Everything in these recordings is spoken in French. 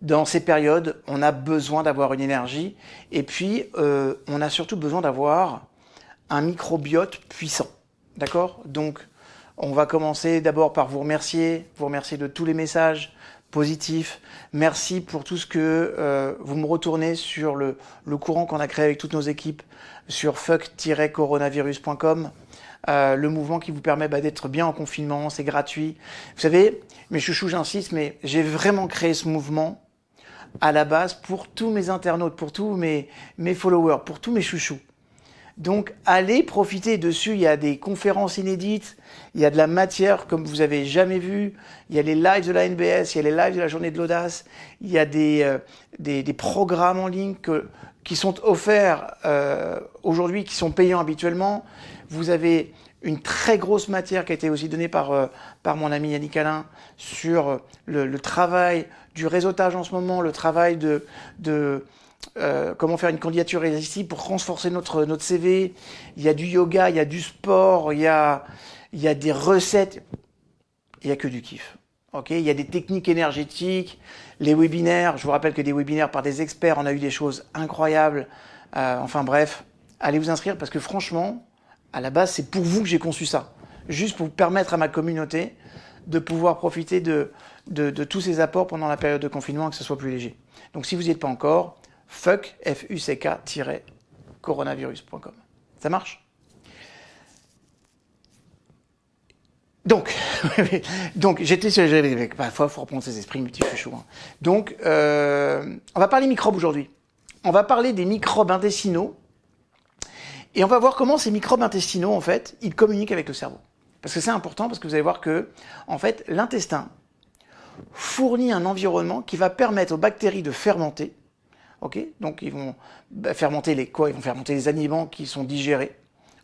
dans ces périodes, on a besoin d'avoir une énergie et puis on a surtout besoin d'avoir un microbiote puissant. D'accord? Donc, on va commencer d'abord par vous remercier de tous les messages positifs. Merci pour tout ce que vous me retournez sur le courant qu'on a créé avec toutes nos équipes sur fuck-coronavirus.com. Le mouvement qui vous permet d'être bien en confinement, c'est gratuit. Vous savez, mes chouchous, j'insiste, mais j'ai vraiment créé ce mouvement à la base pour tous mes internautes, pour tous mes followers, pour tous mes chouchous. Donc, allez profiter dessus. Il y a des conférences inédites, il y a de la matière comme vous avez jamais vu, il y a les lives de la NBS, il y a les lives de la Journée de l'Audace, il y a des programmes en ligne qui sont offerts aujourd'hui, qui sont payants habituellement. Vous avez une très grosse matière qui a été aussi donnée par mon ami Yannick Alain sur le travail du réseautage en ce moment, le travail comment faire une candidature irrésistible pour renforcer notre CV. Il y a du yoga, il y a du sport, il y a des recettes. Il n'y a que du kiff. Okay, il y a des techniques énergétiques, les webinaires. Je vous rappelle que des webinaires par des experts, on a eu des choses incroyables. Enfin bref, allez vous inscrire parce que franchement, à la base, c'est pour vous que j'ai conçu ça. Juste pour permettre à ma communauté de pouvoir profiter de tous ces apports pendant la période de confinement et que ce soit plus léger. Donc si vous n'y êtes pas encore, fuck-coronavirus.com. Ça marche? Donc j'étais sur parfois il faut reprendre ses esprits, petit chouchou. Hein. Donc, on va parler microbes aujourd'hui. On va parler des microbes intestinaux et on va voir comment ces microbes intestinaux, en fait, ils communiquent avec le cerveau. Parce que c'est important, parce que vous allez voir que, en fait, l'intestin fournit un environnement qui va permettre aux bactéries de fermenter. Okay, donc ils vont fermenter les quoi? Ils vont fermenter les aliments qui sont digérés.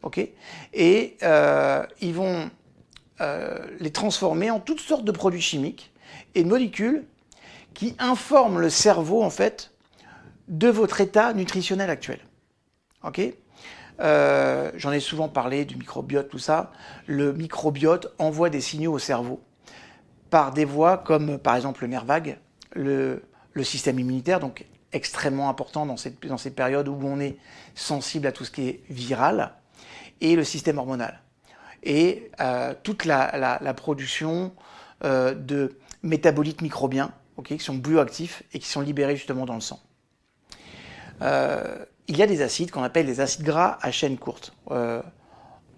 Okay, et ils vont les transformer en toutes sortes de produits chimiques et de molécules qui informent le cerveau en fait de votre état nutritionnel actuel. Okay, j'en ai souvent parlé du microbiote, tout ça. Le microbiote envoie des signaux au cerveau par des voies comme par exemple le nerf vague, le système immunitaire, donc extrêmement important dans ces périodes où on est sensible à tout ce qui est viral, et le système hormonal. Et toute la production de métabolites microbiens, okay, qui sont bioactifs et qui sont libérés justement dans le sang. Il y a des acides qu'on appelle des acides gras à chaîne courte.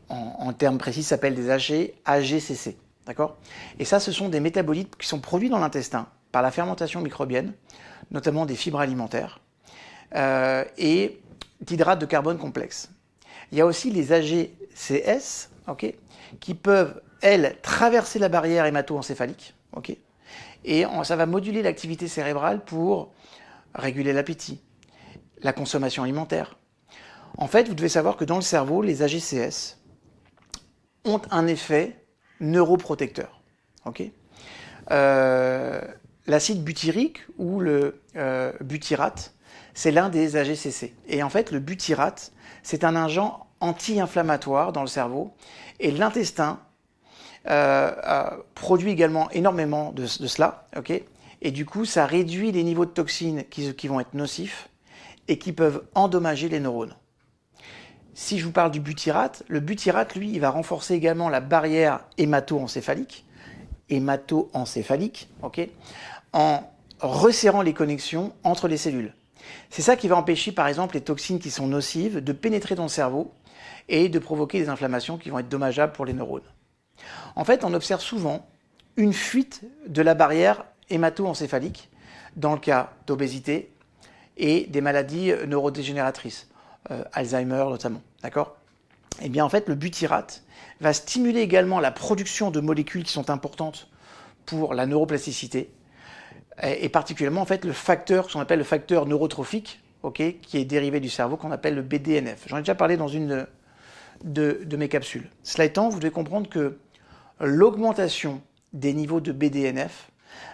En termes précis, ça s'appelle des AGCC. D'accord ? Et ça, ce sont des métabolites qui sont produits dans l'intestin par la fermentation microbienne, notamment des fibres alimentaires, et d'hydrates de carbone complexes. Il y a aussi les AGCS, okay, qui peuvent, elles, traverser la barrière hémato-encéphalique, okay, et ça va moduler l'activité cérébrale pour réguler l'appétit, la consommation alimentaire. En fait, vous devez savoir que dans le cerveau, les AGCS ont un effet neuroprotecteur. Okay, l'acide butyrique ou le butyrate, c'est l'un des AGCC. Et en fait, le butyrate, c'est un agent anti-inflammatoire dans le cerveau. Et l'intestin produit également énormément de cela. Okay, et du coup, ça réduit les niveaux de toxines qui vont être nocifs et qui peuvent endommager les neurones. Si je vous parle du butyrate, le butyrate, lui, il va renforcer également la barrière hémato-encéphalique, okay, en resserrant les connexions entre les cellules. C'est ça qui va empêcher, par exemple, les toxines qui sont nocives de pénétrer dans le cerveau et de provoquer des inflammations qui vont être dommageables pour les neurones. En fait, on observe souvent une fuite de la barrière hémato-encéphalique dans le cas d'obésité et des maladies neurodégénératrices, Alzheimer notamment, d'accord ? Eh bien, en fait, le butyrate va stimuler également la production de molécules qui sont importantes pour la neuroplasticité, et particulièrement, en fait, le facteur, ce qu'on appelle le facteur neurotrophique, okay, qui est dérivé du cerveau, qu'on appelle le BDNF. J'en ai déjà parlé dans une de mes capsules. Cela étant, vous devez comprendre que l'augmentation des niveaux de BDNF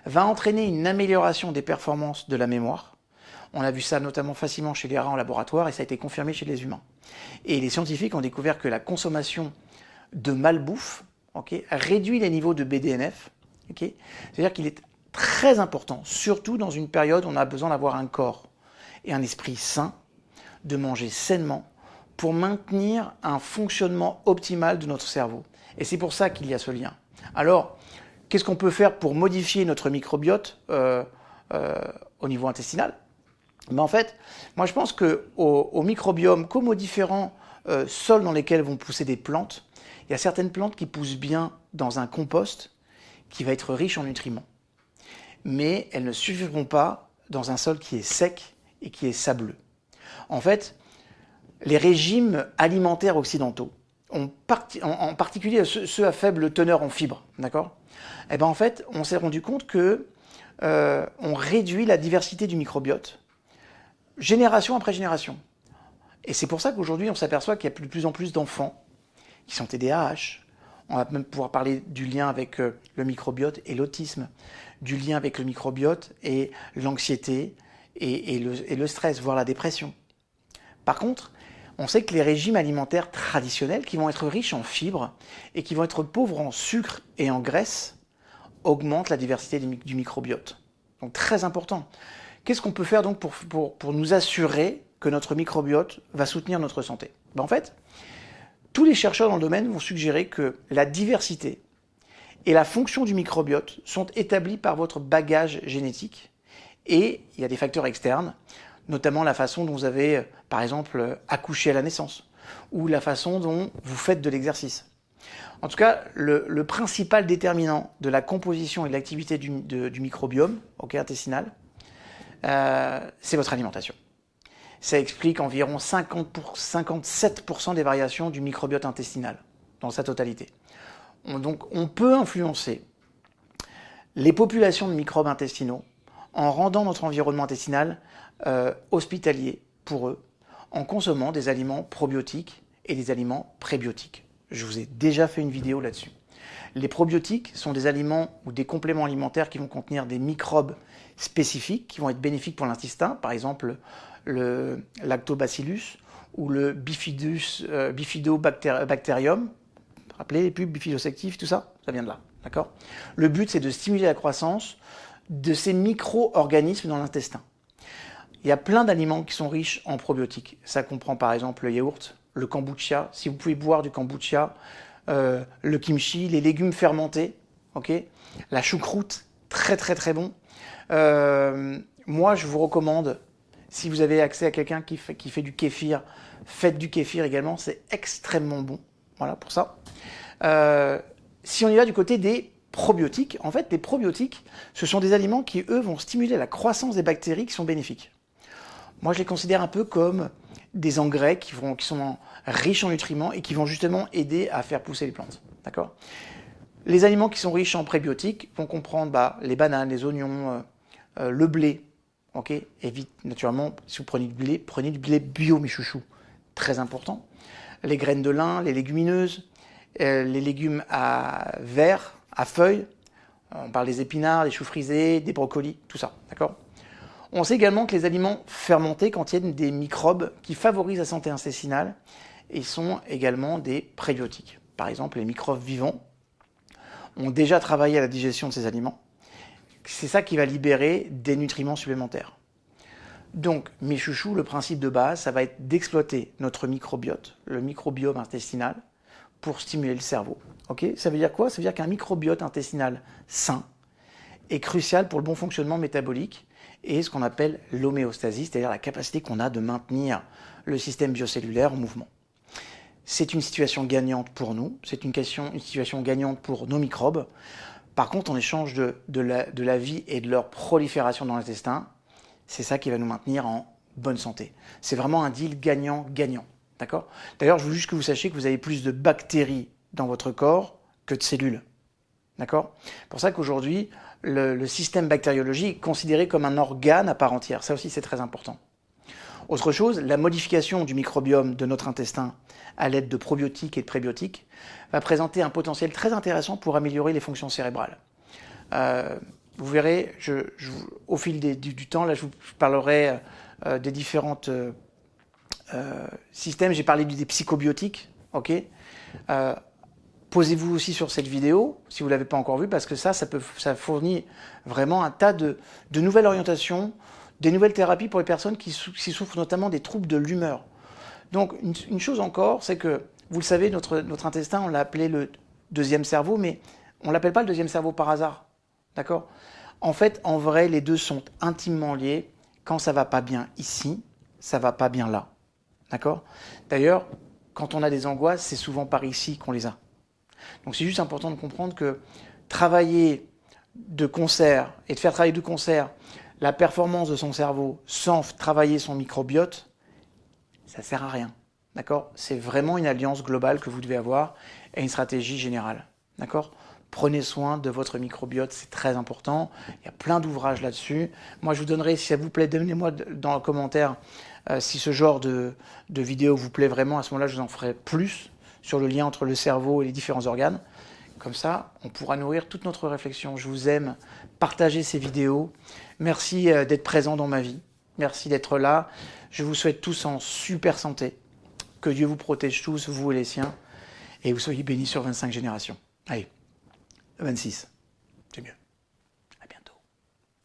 va entraîner une amélioration des performances de la mémoire. On a vu ça notamment facilement chez les rats en laboratoire et ça a été confirmé chez les humains. Et les scientifiques ont découvert que la consommation de malbouffe, okay, réduit les niveaux de BDNF. Okay, c'est-à-dire qu'il est très important, surtout dans une période où on a besoin d'avoir un corps et un esprit sain, de manger sainement pour maintenir un fonctionnement optimal de notre cerveau. Et c'est pour ça qu'il y a ce lien. Alors, qu'est-ce qu'on peut faire pour modifier notre microbiote au niveau intestinal? En fait, moi je pense qu'au microbiome, comme aux différents sols dans lesquels vont pousser des plantes, il y a certaines plantes qui poussent bien dans un compost qui va être riche en nutriments. Mais elles ne suffiront pas dans un sol qui est sec et qui est sableux. En fait, les régimes alimentaires occidentaux, en particulier ceux à faible teneur en fibres, d'accord? Eh ben en fait, on s'est rendu compte que on réduit la diversité du microbiote, génération après génération. Et c'est pour ça qu'aujourd'hui, on s'aperçoit qu'il y a de plus en plus d'enfants qui sont TDAH. On va même pouvoir parler du lien avec le microbiote et l'autisme, du lien avec le microbiote et l'anxiété et le stress, voire la dépression. Par contre, on sait que les régimes alimentaires traditionnels, qui vont être riches en fibres et qui vont être pauvres en sucre et en graisse, augmentent la diversité du microbiote. Donc très important. Qu'est-ce qu'on peut faire donc pour nous assurer que notre microbiote va soutenir notre santé? En fait, tous les chercheurs dans le domaine vont suggérer que la diversité et la fonction du microbiote sont établis par votre bagage génétique et il y a des facteurs externes, notamment la façon dont vous avez, par exemple, accouché à la naissance ou la façon dont vous faites de l'exercice. En tout cas, le principal déterminant de la composition et de l'activité du microbiome intestinal, c'est votre alimentation. Ça explique environ 57% des variations du microbiote intestinal dans sa totalité. Donc on peut influencer les populations de microbes intestinaux en rendant notre environnement intestinal hospitalier pour eux, en consommant des aliments probiotiques et des aliments prébiotiques. Je vous ai déjà fait une vidéo là-dessus. Les probiotiques sont des aliments ou des compléments alimentaires qui vont contenir des microbes spécifiques qui vont être bénéfiques pour l'intestin, par exemple le lactobacillus ou le bifidobacterium. Vous vous rappelez les pubs bifidosectifs, tout ça? Ça vient de là, d'accord? Le but, c'est de stimuler la croissance de ces micro-organismes dans l'intestin. Il y a plein d'aliments qui sont riches en probiotiques. Ça comprend par exemple le yaourt, le kombucha. Si vous pouvez boire du kombucha, le kimchi, les légumes fermentés, la choucroute, très très très bon. Moi, je vous recommande, si vous avez accès à quelqu'un qui fait du kéfir, faites du kéfir également, c'est extrêmement bon. Voilà pour ça. Si on y va du côté des probiotiques, en fait, les probiotiques, ce sont des aliments qui, eux, vont stimuler la croissance des bactéries qui sont bénéfiques. Moi, je les considère un peu comme des engrais qui sont riches en nutriments et qui vont justement aider à faire pousser les plantes. D'accord ? Les aliments qui sont riches en prébiotiques vont comprendre les bananes, les oignons, le blé. Évite, naturellement, si vous prenez du blé bio, mes chouchous. Très important. Les graines de lin, les légumineuses, les légumes à verts, à feuilles. On parle des épinards, des choux frisés, des brocolis, tout ça. D'accord ? On sait également que les aliments fermentés contiennent des microbes qui favorisent la santé intestinale et sont également des prébiotiques. Par exemple, les microbes vivants ont déjà travaillé à la digestion de ces aliments. C'est ça qui va libérer des nutriments supplémentaires. Donc, mes chouchous, le principe de base, ça va être d'exploiter notre microbiote, le microbiome intestinal, pour stimuler le cerveau. Ça veut dire quoi? Ça veut dire qu'un microbiote intestinal sain est crucial pour le bon fonctionnement métabolique et ce qu'on appelle l'homéostasie, c'est-à-dire la capacité qu'on a de maintenir le système biocellulaire en mouvement. C'est une situation gagnante pour nous, c'est une situation gagnante pour nos microbes. Par contre, en échange de la vie et de leur prolifération dans l'intestin, c'est ça qui va nous maintenir en bonne santé. C'est vraiment un deal gagnant-gagnant. D'accord ? D'ailleurs, je veux juste que vous sachiez que vous avez plus de bactéries dans votre corps que de cellules. D'accord ? C'est pour ça qu'aujourd'hui, le système bactériologique est considéré comme un organe à part entière. Ça aussi, c'est très important. Autre chose, la modification du microbiome de notre intestin à l'aide de probiotiques et de prébiotiques va présenter un potentiel très intéressant pour améliorer les fonctions cérébrales. Vous verrez, au fil du temps, là, je vous parlerai des différents systèmes. J'ai parlé des psychobiotiques. posez-vous aussi sur cette vidéo, si vous ne l'avez pas encore vue, parce que ça fournit vraiment un tas de nouvelles orientations, des nouvelles thérapies pour les personnes qui souffrent notamment des troubles de l'humeur. Donc, une chose encore, c'est que, vous le savez, notre intestin, on l'a appelé le deuxième cerveau, mais on ne l'appelle pas le deuxième cerveau par hasard. D'accord? En fait, en vrai, les deux sont intimement liés. Quand ça ne va pas bien ici, ça ne va pas bien là. D'accord? D'ailleurs, quand on a des angoisses, c'est souvent par ici qu'on les a. Donc c'est juste important de comprendre que travailler de concert et de faire travailler de concert la performance de son cerveau sans travailler son microbiote, ça ne sert à rien. D'accord? C'est vraiment une alliance globale que vous devez avoir et une stratégie générale. D'accord? Prenez soin de votre microbiote, c'est très important. Il y a plein d'ouvrages là-dessus. Moi, je vous donnerai, si ça vous plaît, donnez-moi dans le commentaire si ce genre de vidéo vous plaît vraiment. À ce moment-là, je vous en ferai plus sur le lien entre le cerveau et les différents organes. Comme ça, on pourra nourrir toute notre réflexion. Je vous aime, partagez ces vidéos. Merci d'être présent dans ma vie. Merci d'être là. Je vous souhaite tous en super santé. Que Dieu vous protège tous, vous et les siens. Et vous soyez bénis sur 25 générations. Allez, 26, c'est mieux.